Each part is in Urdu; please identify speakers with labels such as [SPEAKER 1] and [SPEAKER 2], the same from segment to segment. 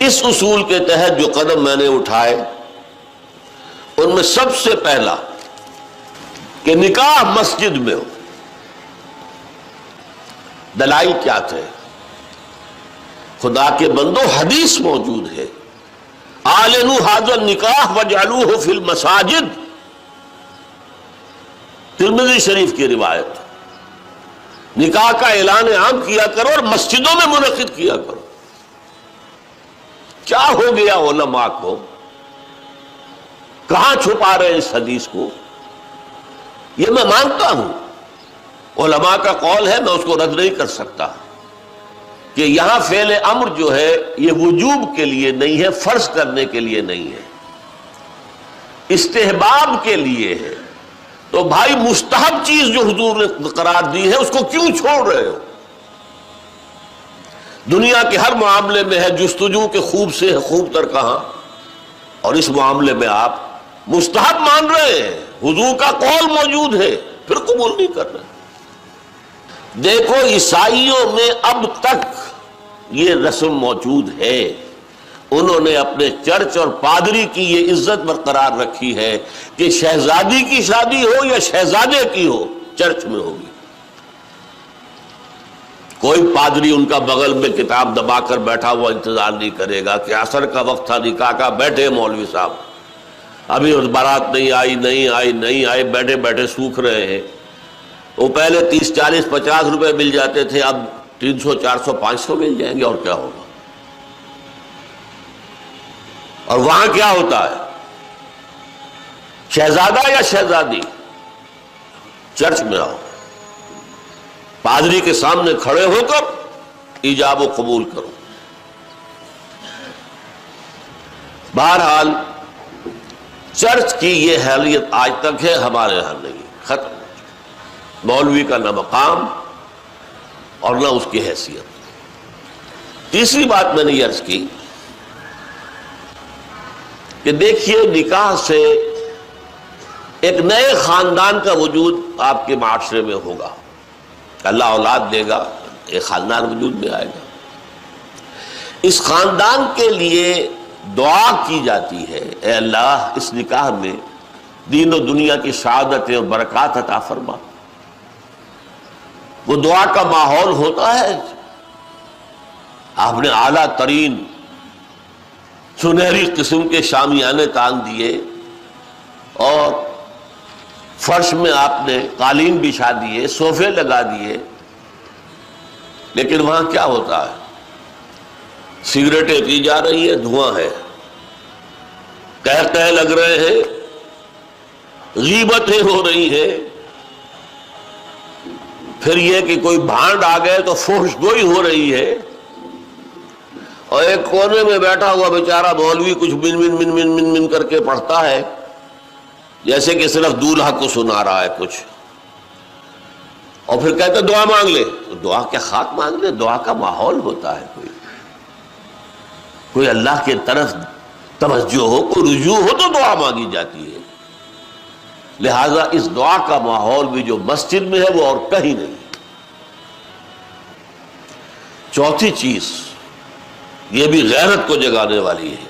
[SPEAKER 1] اس اصول کے تحت جو قدم میں نے اٹھائے ان میں سب سے پہلا کہ نکاح مسجد میں ہو. دلائل کیا تھے؟ خدا کے بندو حدیث موجود ہے، اعلنوا ھذا النکاح وجعلوہ فی المساجد، ترمذی شریف کی روایت. نکاح کا اعلان عام کیا کرو اور مسجدوں میں منعقد کیا کرو. کیا ہو گیا علماء کو؟ کہاں چھپا رہے اس حدیث کو؟ یہ میں مانتا ہوں، علماء کا قول ہے، میں اس کو رد نہیں کر سکتا کہ یہاں فعل امر جو ہے یہ وجوب کے لیے نہیں ہے، فرض کرنے کے لیے نہیں ہے، استحباب کے لیے ہے. تو بھائی مستحب چیز جو حضور نے قرار دی ہے اس کو کیوں چھوڑ رہے ہو؟ دنیا کے ہر معاملے میں ہے جستجو کے خوب سے خوب تر کہاں، اور اس معاملے میں آپ مستحب مان رہے ہیں، حضور کا قول موجود ہے پھر قبول نہیں کر رہے. دیکھو عیسائیوں میں اب تک یہ رسم موجود ہے، انہوں نے اپنے چرچ اور پادری کی یہ عزت برقرار رکھی ہے کہ شہزادی کی شادی ہو یا شہزادے کی ہو چرچ میں ہوگی. کوئی پادری ان کا بغل میں کتاب دبا کر بیٹھا ہوا انتظار نہیں کرے گا کہ عصر کا وقت تھا نکاح کا، بیٹھے مولوی صاحب ابھی بارات نہیں آئی، بیٹھے بیٹھے سوکھ رہے ہیں. وہ پہلے 30 40 50 روپے مل جاتے تھے، اب 300 400 500 مل جائیں گے، اور کیا ہوگا؟ اور وہاں کیا ہوتا ہے؟ شہزادہ یا شہزادی چرچ میں آؤ، پادری کے سامنے کھڑے ہو کر ایجاب و قبول کرو. بہرحال چرچ کی یہ حیثیت آج تک ہے، ہمارے یہاں نہیں، ختم. مولوی کا نہ مقام اور نہ اس کی حیثیت. تیسری بات میں نے یہ عرض کی کہ دیکھیے نکاح سے ایک نئے خاندان کا وجود آپ کے معاشرے میں ہوگا، اللہ اولاد دے گا، ایک خاندان وجود میں آئے گا. اس خاندان کے لیے دعا کی جاتی ہے، اے اللہ اس نکاح میں دین و دنیا کی سعادت اور برکات عطا فرما. وہ دعا کا ماحول ہوتا ہے. آپ نے اعلیٰ ترین سنہری قسم کے شامیانے تان دیے اور فرش میں آپ نے قالین بچھا دیے، صوفے لگا دیے، لیکن وہاں کیا ہوتا ہے؟ سگریٹیں پی جا رہی ہیں، دھواں ہے، قہقہ لگ رہے ہیں، غیبتیں ہو رہی ہیں. پھر یہ کہ کوئی بھانڈ آ گئے تو فحش گوئی ہو رہی ہے، اور ایک کونے میں بیٹھا ہوا بیچارہ مولوی کچھ من من من من من من کر کے پڑھتا ہے، جیسے کہ صرف دولہا کو سنا رہا ہے کچھ، اور پھر کہتے دعا مانگ لے. تو دعا کیا خاک مانگ لے؟ دعا کا ماحول ہوتا ہے، کوئی اللہ کے طرف توجہ ہو، کوئی رجوع ہو تو دعا مانگی جاتی ہے. لہذا اس دعا کا ماحول بھی جو مسجد میں ہے وہ اور کہیں نہیں. چوتھی چیز یہ بھی غیرت کو جگانے والی ہے.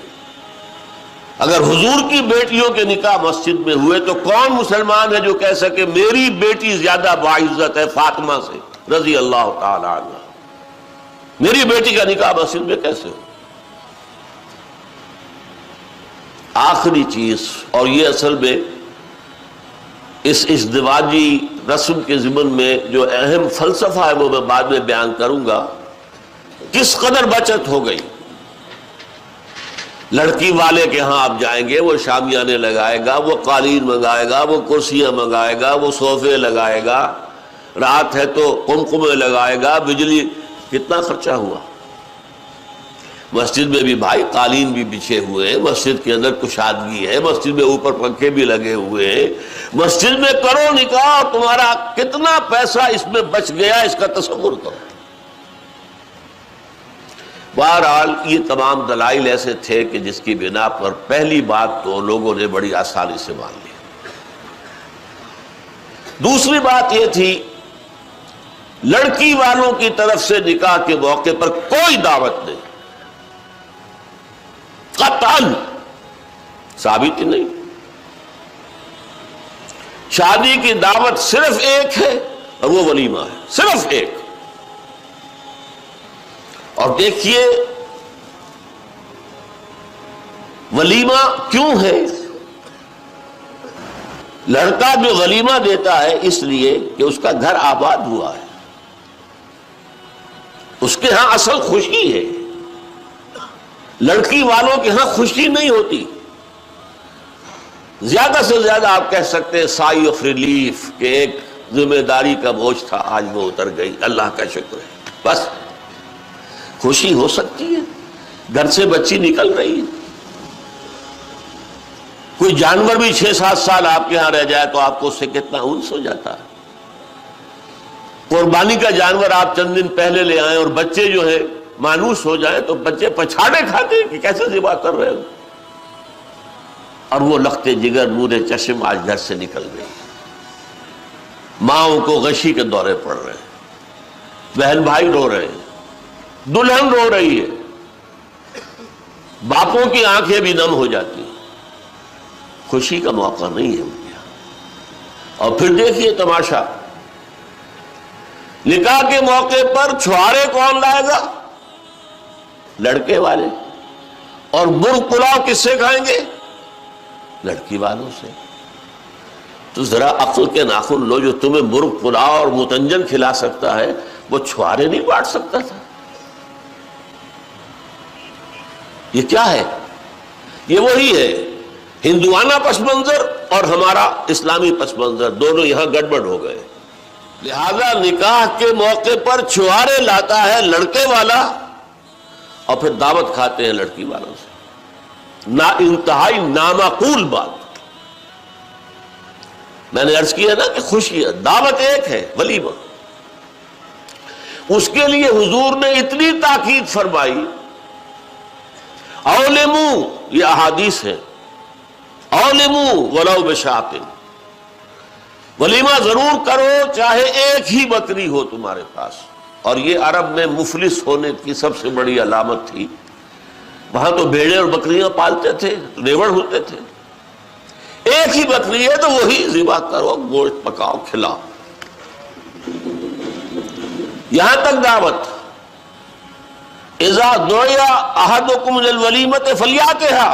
[SPEAKER 1] اگر حضور کی بیٹیوں کے نکاح مسجد میں ہوئے تو کون مسلمان ہے جو کہہ سکے میری بیٹی زیادہ باعزت ہے فاطمہ سے رضی اللہ تعالی عنہ؟ میری بیٹی کا نکاح مسجد میں کیسے ہو؟ آخری چیز، اور یہ اصل میں اس ازدواجی رسم کے ضمن میں جو اہم فلسفہ ہے وہ میں بعد میں بیان کروں گا. کس قدر بچت ہو گئی. لڑکی والے کے ہاں آپ جائیں گے، وہ شامیانے لگائے گا، وہ قالین منگائے گا، وہ کرسیاں منگائے گا، وہ صوفے لگائے گا، رات ہے تو قمقمے لگائے گا، بجلی. کتنا خرچہ ہوا. مسجد میں بھی بھائی قالین بھی بچھے ہوئے ہیں، مسجد کے اندر کشادگی ہے، مسجد میں اوپر پنکھے بھی لگے ہوئے ہیں. مسجد میں کرو نکاح، تمہارا کتنا پیسہ اس میں بچ گیا اس کا تصور کرو. بہرحال یہ تمام دلائل ایسے تھے کہ جس کی بنا پر پہلی بات تو لوگوں نے بڑی آسانی سے مان لی. دوسری بات یہ تھی لڑکی والوں کی طرف سے نکاح کے موقع پر کوئی دعوت نہیں. قطعاً ثابت ہی نہیں. شادی کی دعوت صرف ایک ہے اور وہ ولیمہ ہے، صرف ایک. اور دیکھیے ولیمہ کیوں ہے؟ لڑکا جو ولیمہ دیتا ہے اس لیے کہ اس کا گھر آباد ہوا ہے، اس کے ہاں اصل خوشی ہے. لڑکی والوں کے ہاں خوشی نہیں ہوتی. زیادہ سے زیادہ آپ کہہ سکتے ہیں سائی آف ریلیف کہ ایک ذمہ داری کا بوجھ تھا، آج وہ اتر گئی، اللہ کا شکر ہے. بس خوشی ہو سکتی ہے، گھر سے بچی نکل رہی ہے. کوئی جانور بھی 6-7 سال آپ کے ہاں رہ جائے تو آپ کو اس سے کتنا انس ہو جاتا ہے. قربانی کا جانور آپ چند دن پہلے لے آئیں اور بچے جو ہے مانوس ہو جائیں تو بچے پچھاڑے کھاتے ہیں کہ کیسے ذبح کر رہے ہو. اور وہ لختے جگر نور چشم آج گھر سے نکل گئی. ماؤں کو غشی کے دورے پڑ رہے ہیں، بہن بھائی رو رہے ہیں، دلہن رو رہی ہے، باپوں کی آنکھیں بھی نم ہو جاتی ہیں. خوشی کا موقع نہیں ہے ان کے یہاں. اور پھر دیکھیے تماشا، نکاح کے موقع پر چھوارے کون لائے گا؟ لڑکے والے. اور مرغ پلاؤ کس سے کھائیں گے؟ لڑکی والوں سے. تو ذرا عقل کے ناخن لو، جو تمہیں مرغ پلاؤ اور متنجن کھلا سکتا ہے وہ چھوارے نہیں بانٹ سکتا تھا. یہ کیا ہے؟ یہ وہی ہے ہندوانہ پس منظر اور ہمارا اسلامی پس منظر، دونوں یہاں گڑبڑ ہو گئے. لہذا نکاح کے موقع پر چھوارے لاتا ہے لڑکے والا اور پھر دعوت کھاتے ہیں لڑکی والوں سے. نا انتہائی نامعقول بات. میں نے عرض کیا نا کہ خوشی ہے، دعوت ایک ہے ولیمہ. اس کے لیے حضور نے اتنی تاکید فرمائی. اولموا، یہ احادیث ہے، اولموا ولو بشاۃ، ولیمہ ضرور کرو چاہے ایک ہی بکری ہو تمہارے پاس. اور یہ عرب میں مفلس ہونے کی سب سے بڑی علامت تھی. وہاں تو بھیڑیں اور بکریاں پالتے تھے، ریوڑ ہوتے تھے. ایک ہی بکری ہے تو وہی ذبح کرو، گوشت پکاؤ، کھلاؤ. یہاں تک دعوت. اذا دعی احدکم للولیمۃ فلیاتھا،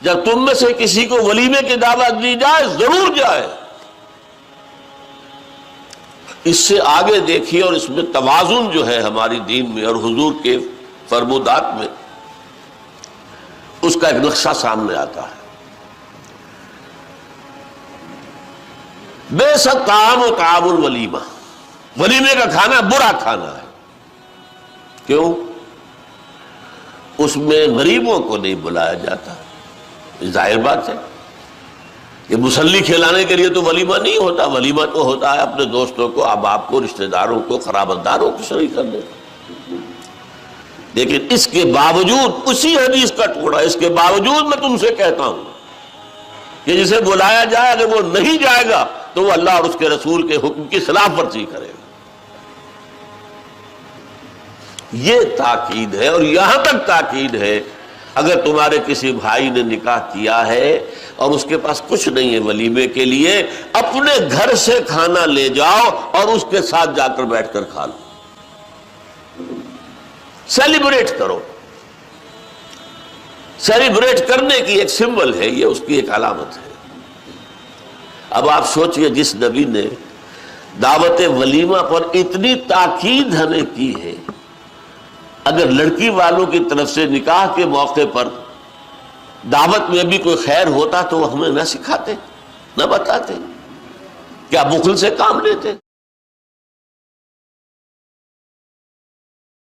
[SPEAKER 1] جب تم میں سے کسی کو ولیمے کی دعوت دی جائے ضرور جائے. اس سے آگے دیکھیے، اور اس میں توازن جو ہے ہماری دین میں اور حضور کے فرمودات میں، اس کا ایک نقشہ سامنے آتا ہے. بے شک طعام و طعام الولیمہ، ولیمے کا کھانا برا کھانا ہے. کیوں؟ اس میں غریبوں کو نہیں بلایا جاتا. ظاہر بات ہے کہ مسلی کھلانے کے لیے تو ولیمہ نہیں ہوتا. ولیمہ تو ہوتا ہے اپنے دوستوں کو، احباب کو، رشتہ داروں کو، قرابتداروں کو شریک کرنے. لیکن اس کے باوجود، اسی حدیث کا ٹکڑا، اس کے باوجود میں تم سے کہتا ہوں کہ جسے بلایا جائے اگر وہ نہیں جائے گا تو وہ اللہ اور اس کے رسول کے حکم کی خلاف ورزی کرے گا. یہ تاکید ہے. اور یہاں تک تاکید ہے، اگر تمہارے کسی بھائی نے نکاح کیا ہے اور اس کے پاس کچھ نہیں ہے ولیمے کے لیے، اپنے گھر سے کھانا لے جاؤ اور اس کے ساتھ جا کر بیٹھ کر کھا لو. سیلیبریٹ کرو. سیلیبریٹ کرنے کی ایک سمبل ہے، یہ اس کی ایک علامت ہے. اب آپ سوچئے، جس نبی نے دعوت ولیمہ پر اتنی تاکید ہمیں کی ہے، اگر لڑکی والوں کی طرف سے نکاح کے موقع پر دعوت میں بھی کوئی خیر ہوتا تو وہ ہمیں نہ سکھاتے، نہ بتاتے. کیا بخل سے کام لیتے؟